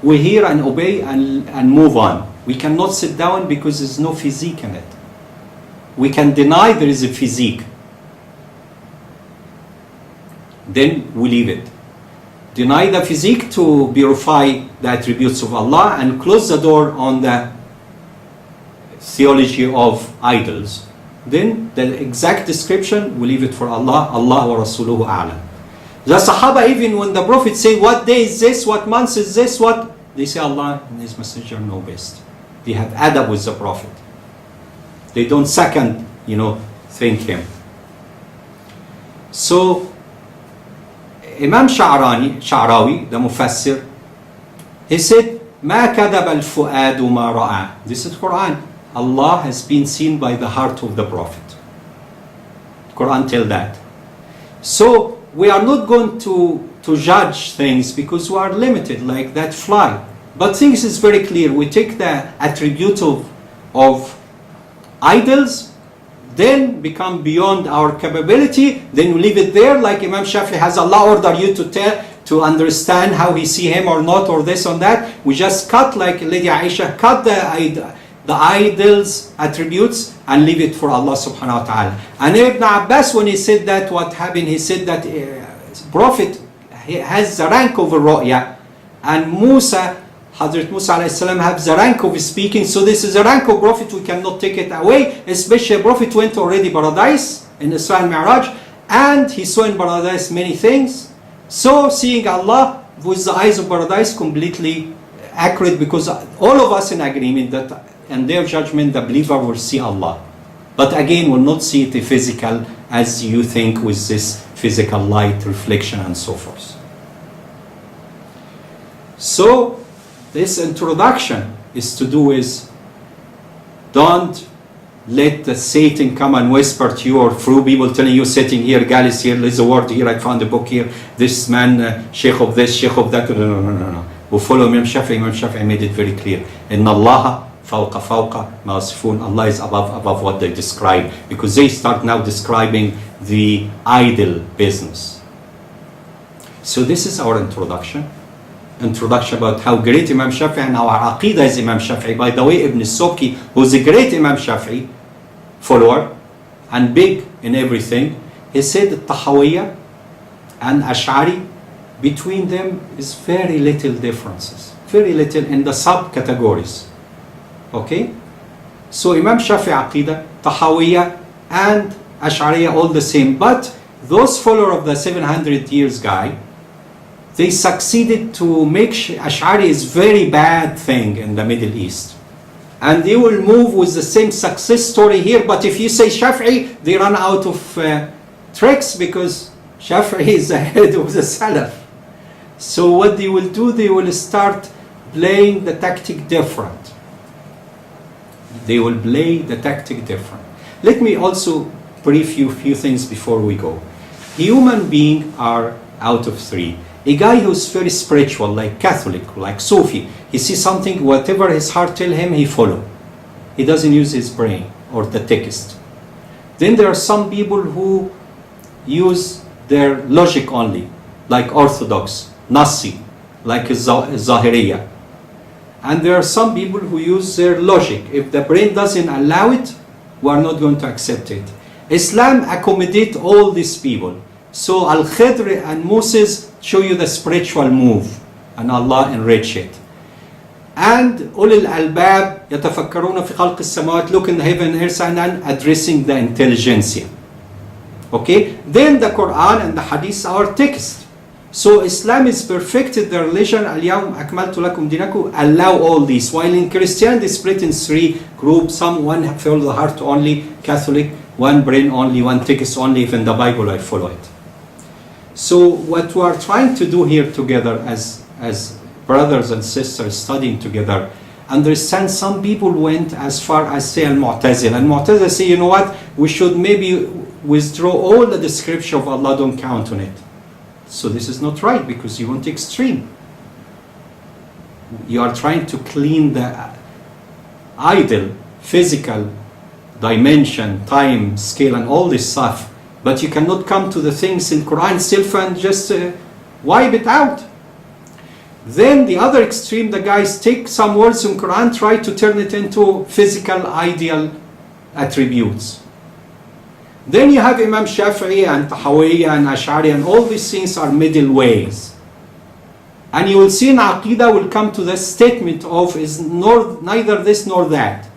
we hear and obey and move on. We cannot sit down because there's no physique in it. We can deny there is a physique. Then we leave it. Deny the physique to purify the attributes of Allah and close the door on the theology of idols. Then the exact description, we leave it for Allah. Allah wa Rasuluhu a'lam. The Sahaba, even when the Prophet say, what day is this, what month is this, what? They say Allah and His Messenger know best. They have adab with the Prophet. They don't second, think him. So, Imam Sha'rawi, the Mufassir, he said, مَا كَذَبَ الْفُؤَادُ مَا رَأَى. This is Quran. Allah has been seen by the heart of the Prophet. Quran tell that. So, we are not going to judge things because we are limited like that fly. But things is very clear. We take the attribute of idols, then become beyond our capability, then we leave it there like Imam Shafi'i has Allah order you to understand how he see him or not or this or that. We just cut like Lady Aisha, cut the idols attributes and leave it for Allah subhanahu wa ta'ala. And Ibn Abbas, when he said that, what happened? He said that Prophet has the rank of ru'ya, and Hazrat Musa alayhi salam has the rank of speaking. So this is a rank of Prophet, we cannot take it away. Especially Prophet went already paradise in Isra and Mi'raj, and he saw in paradise many things. So seeing Allah with the eyes of paradise completely accurate, because all of us in agreement that in their judgment the believer will see Allah. But again, will not see it physical as you think with this physical light, reflection and so forth. So this introduction is to do with, don't let the Satan come and whisper to you, or through people telling you, sitting here, Galis here, there's a word here, I found a book here, this man, sheikh of this, sheikh of that. No. We follow Imam Shafi'i. Imam Shafi'i made it very clear. Inna Allah fawqa ma yasifun. Allah is above what they describe, because they start now describing the idol business. So this is our introduction about how great Imam Shafi'i and our aqidah is Imam Shafi'i. By the way, Ibn Subki, who's a great Imam Shafi'i follower and big in everything, he said that Tahawiyah and Ash'ari, between them is very little differences, very little in the subcategories. Okay? So Imam Shafi'i aqidah, Tahawiyah and Ash'ariyah all the same, but those followers of the 700 years guy, they succeeded to make Ash'ari is very bad thing in the Middle East. And they will move with the same success story here, but if you say Shafi'i, they run out of tricks, because Shafi'i is ahead of the Salaf. So what they will do, they will start playing the tactic different. They will play the tactic different. Let me also brief you a few things before we go. Human beings are out of three. A guy who's very spiritual, like Catholic, like Sufi, he sees something, whatever his heart tells him, he follows. He doesn't use his brain or the text. Then there are some people who use their logic only, like Orthodox, Nasi, like Zahiriyah. And there are some people who use their logic. If the brain doesn't allow it, we are not going to accept it. Islam accommodates all these people. So Al-Khidr and Moses show you the spiritual move, and Allah enrich it. And Ulil Albab يتفكرون في خلق السماوات, look in the heaven and earth, and addressing the intelligentsia. Okay? Then the Quran and the Hadith are text. So Islam is perfected the religion. اليوم أكملت لكم دينكم, allow all these. While in Christianity split in three groups. Some one follow the heart only, Catholic, one brain only, one text only. If in the Bible I follow it. So what we are trying to do here together as brothers and sisters studying together, understand some people went as far as say Al-Mu'tazila. And Mu'tazila say, you know what, we should maybe withdraw all the description of Allah, don't count on it. So this is not right, because you want extreme. You are trying to clean the idol, physical dimension, time, scale and all this stuff. But you cannot come to the things in Quran itself and just wipe it out. Then the other extreme, the guys take some words in Quran, try to turn it into physical ideal attributes. Then you have Imam Shafi'i and Tahawiyah and Ash'ari, and all these things are middle ways. And you will see in Aqidah will come to the statement of is neither this nor that.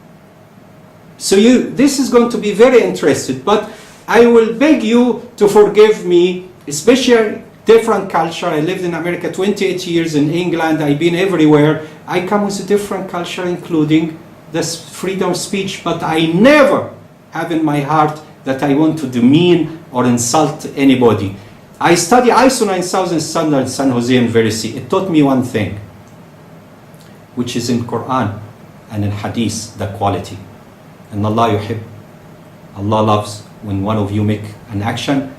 So this is going to be very interesting, but I will beg you to forgive me, especially different culture. I lived in America 28 years, in England, I've been everywhere. I come with a different culture, including this freedom of speech, but I never have in my heart that I want to demean or insult anybody. I study ISO 9000 standard in San Jose University. It taught me one thing, which is in Quran and in Hadith, the quality. And Allah yuhib, Allah loves when one of you make an action,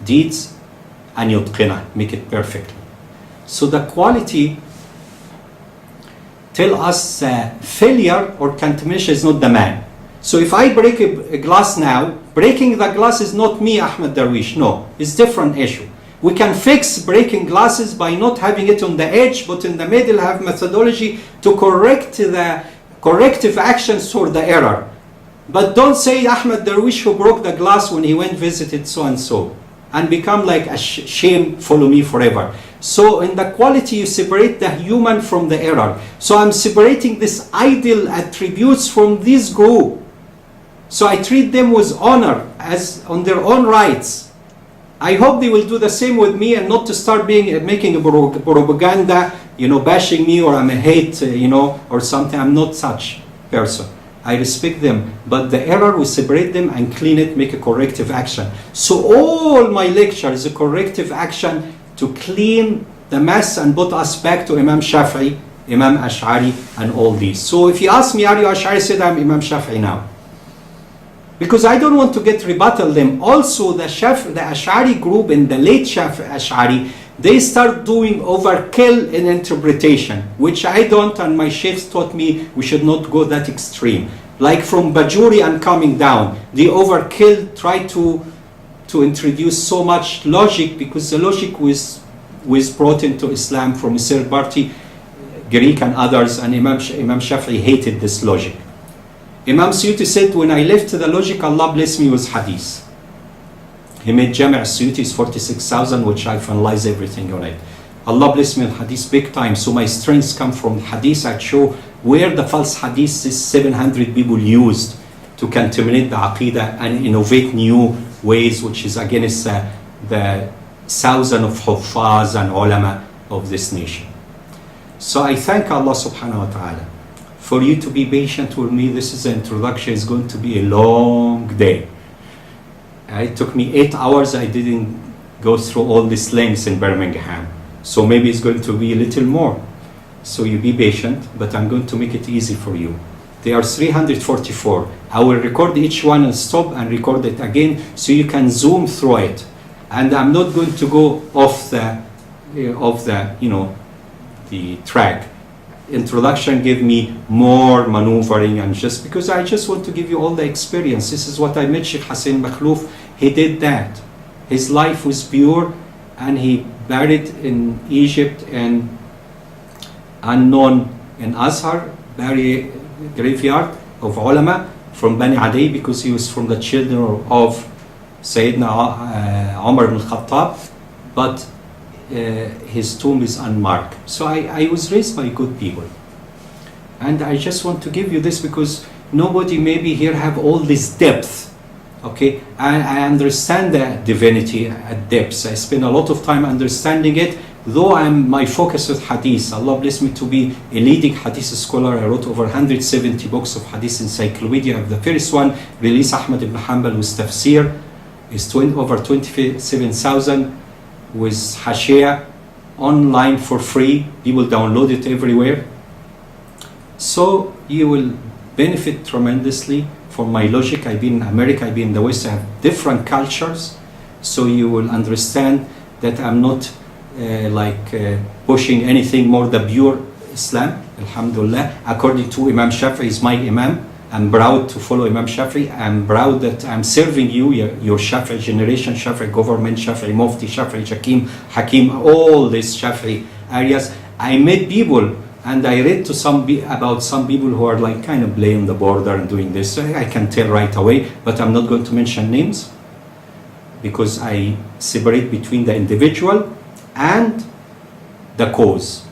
deeds, and yutqina, make it perfectly. So the quality tell us failure or contamination is not the man. So if I break a glass now, breaking the glass is not me, Ahmed Darwish. No, it's different issue. We can fix breaking glasses by not having it on the edge, but in the middle have methodology to correct the corrective actions for the error. But don't say Ahmed Darwish who broke the glass when he went visited so and so, and become like a shame, follow me forever. So in the quality you separate the human from the error. So I'm separating these ideal attributes from this group. So I treat them with honor, as on their own rights. I hope they will do the same with me, and not to start making a propaganda, bashing me, or I'm a hate, or something. I'm not such person. I respect them, but the error, we separate them and clean it, make a corrective action. So all my lecture is a corrective action to clean the mess and put us back to Imam Shafi'i, Imam Ash'ari, and all these. So if you ask me, are you Ash'ari? I said, I'm Imam Shafi'i now. Because I don't want to get rebuttal them. Also, the Ash'ari group and the late Ash'ari, they start doing overkill in interpretation, which I don't, and my sheikhs taught me we should not go that extreme. Like from Bajuri and coming down, the overkill try to introduce so much logic, because the logic was brought into Islam from a third party, Greek and others, and Imam Shafi'i hated this logic. Imam Suyuti said, when I left the logic, Allah bless me with hadith. He made Jami' Suyuti is 46,000, which I finalized everything on it. Allah bless me with hadith big time. So my strengths come from hadith. I show where the false hadith is 700 people used to contaminate the aqidah and innovate new ways, which is against the thousand of huffaz and ulama of this nation. So I thank Allah subhanahu wa ta'ala for you to be patient with me. This is an introduction. It's going to be a long day. It took me 8 hours. I didn't go through all these links in Birmingham. So maybe it's going to be a little more. So you be patient, but I'm going to make it easy for you. There are 344. I will record each one and stop and record it again so you can zoom through it. And I'm not going to go off the track. Introduction gave me more maneuvering, and just because I just want to give you all the experience. This is what I met Sheikh Hassan Makhlouf. He did that. His life was pure, and he buried in Egypt and unknown in Azhar, graveyard of ulama from Bani Adi, because he was from the children of Sayyidina Umar ibn Khattab, but his tomb is unmarked. So I was raised by good people, and I just want to give you this because nobody maybe here have all this depth. Okay, I understand the divinity at depths. I spend a lot of time understanding it, though my focus is hadith. Allah bless me to be a leading hadith scholar. I wrote over 170 books of hadith encyclopedia. The first one, released Ahmad ibn Hanbal with tafsir, is over 27,000 with Hashia online for free. People download it everywhere. So you will benefit tremendously from my logic. I've been in America, I've been in the West, I have different cultures. So you will understand that I'm not pushing anything more the pure Islam. Alhamdulillah. According to Imam Shafi'i is my Imam. I'm proud to follow Imam Shafi'i. I'm proud that I'm serving you, your Shafi'i generation, Shafi'i government, Shafi'i Mufti, Shafi'i Hakim, all these Shafi'i areas. I met people and I read to about some people who are like kind of playing the border and doing this. I can tell right away, but I'm not going to mention names because I separate between the individual and the cause.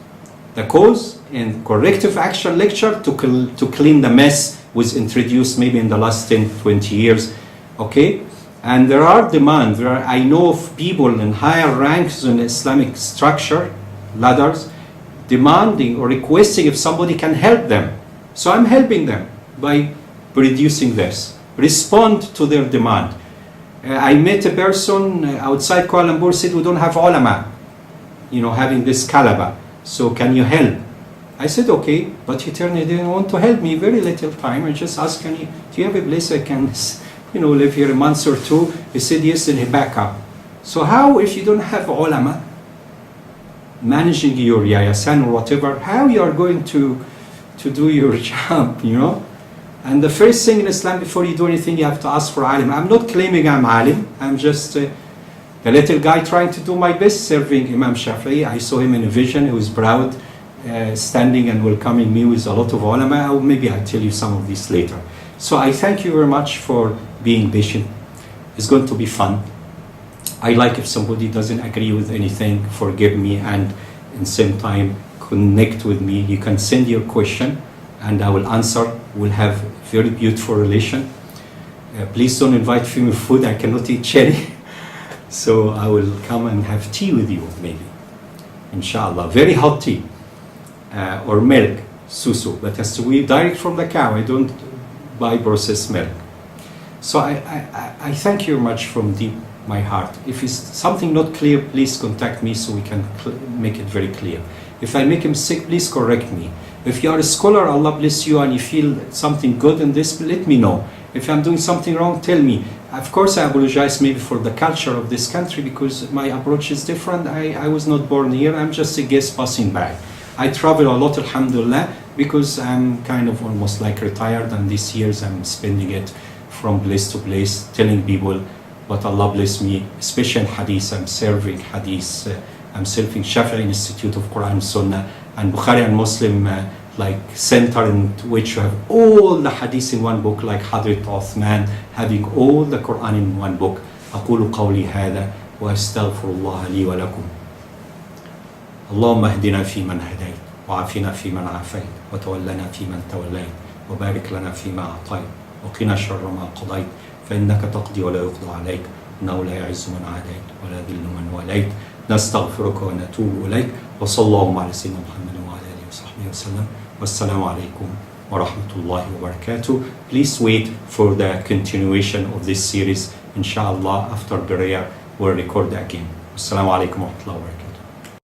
The cause in corrective action lecture to clean the mess was introduced maybe in the last 10, 20 years, okay? And there are demands. I know of people in higher ranks in Islamic structure, ladders, demanding or requesting if somebody can help them. So I'm helping them by producing this. Respond to their demand. I met a person outside Kuala Lumpur said, we don't have ulama, having this caliber. So can you help? I said, okay, but he didn't want to help me. Very little time. I just asked, do you have a place I can, live here a month or two? He said, yes, and he back up. So how, if you don't have ulama managing your yayasan or whatever, how you are going to do your job, And the first thing in Islam, before you do anything, you have to ask for alim. I'm not claiming I'm alim. I'm just a little guy trying to do my best serving Imam Shafi'i. I saw him in a vision. He was proud, standing and welcoming me with a lot of ulama. Or maybe I'll tell you some of this later. So I thank you very much for being patient. It's going to be fun. I like if somebody doesn't agree with anything, forgive me, and in the same time connect with me. You can send your question and I will answer. We'll have very beautiful relation. Please don't invite me food. I cannot eat cherry. So I will come and have tea with you maybe. Inshallah. Very hot tea. Or milk, susu. But has to be direct from the cow. I don't buy processed milk. So I thank you much from deep my heart. If it's something not clear, please contact me so we can make it very clear. If I make a mistake, please correct me. If you are a scholar, Allah bless you, and you feel something good in this, let me know. If I'm doing something wrong, tell me. Of course, I apologize maybe for the culture of this country because my approach is different. I was not born here. I'm just a guest passing by. I travel a lot, alhamdulillah, because I'm kind of almost like retired, and these years I'm spending it from place to place, telling people what Allah bless me, especially in hadith. I'm serving hadith. I'm serving Shafi'i Institute of Quran and Sunnah and Bukhari and Muslim center in which you have all the hadith in one book, like Hadith Uthman having all the Quran in one book. أقول قولي هذا وأستغفر الله لي ولكم. اللهم اهدنا فيمن هديت وعافنا فيمن عافيت وتولنا فيمن توليت وبارك لنا فيما أعطيت وقنا شر ما قضيت فإنك تقضي ولا يقضى عليك إنه لا يعز من عاديت ولا ذل من واليت نستغفرك ونتوب إليك وصلى الله على سيدنا محمد وعلى آله وصحبه وسلم والسلام عليكم ورحمة الله وبركاته. Please wait for the continuation of this series. Inshallah, after prayer, we'll record again. Assalamu alaikum wa rahmatullahi wa barakatuh.